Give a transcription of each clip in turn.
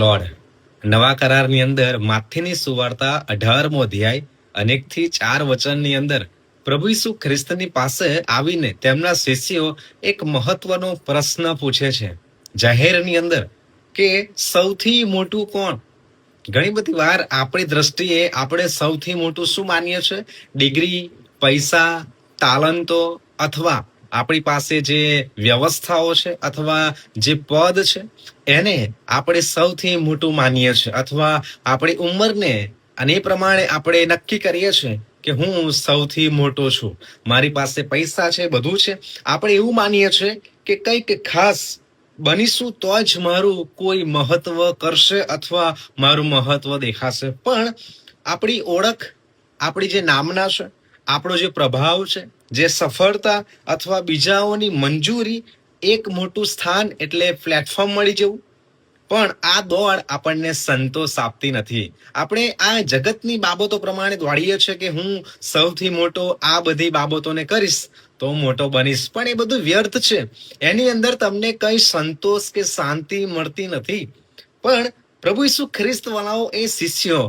Lord નવા કરારની અંદર માથીની સુવાર્તા 18મો અધ્યાય 1 થી 4 વચનની અંદર પ્રભુ ઈસુ ખ્રિસ્તની પાસે આવીને તેમના શિષ્યો એક મહત્વનો પ્રશ્ન પૂછે છે જાહેરની અંદર કે સૌથી મોટું કોણ? ઘણી બધી વાર આપણી દ્રષ્ટિએ આપણે સૌથી મોટું શું માનીએ છીએ? ડિગ્રી, પૈસા, તાલંતો અથવા આપણી પાસે જે વ્યવસ્થાઓ છે અથવા જે પદ છે એને આપણે સૌથી મોટું માનીએ છીએ, અથવા આપણી ઉંમરને અને એ પ્રમાણે આપણે નક્કી કરીએ છીએ કે હું સૌથી મોટો છું, મારી પાસે પૈસા છે, બધું છે. આપણે એવું માનીએ છીએ કે કંઈક ખાસ બનીશું તો જ મારું કોઈ મહત્વ કરશે અથવા મારું મહત્વ દેખાશે. પણ આપણી ઓળખ, આપણી જે નામના છે, આપણો જે પ્રભાવ છે, જે સફળતા અથવા બીજાઓની મંજૂરી, એક મોટું સ્થાન એટલે પ્લેટફોર્મ મળી જવું, પણ આ દોડ આપણને સંતોષ આપતી નથી. આપણે આ જગતની બાબતો પ્રમાણે દોડીએ છીએ કે હું સૌથી મોટો આ બધી બાબતોને કરીશ તો મોટો બનીશ, પણ એ બધું વ્યર્થ છે. એની અંદર તમને કઈ સંતોષ કે શાંતિ મળતી નથી. પણ પ્રભુ ઈસુ ખ્રિસ્ત વાળાઓ એ શિષ્યો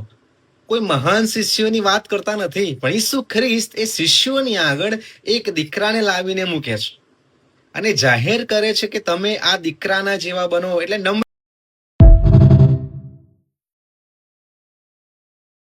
કોઈ મહાન શિષ્યોની વાત કરતા નથી, પણ ઈસુ ખ્રિસ્ત એ શિષ્યોની આગળ એક દીકરાને લાવીને મૂકે છે અને જાહેર કરે છે કે તમે આ દીકરાના જેવા બનો. એટલે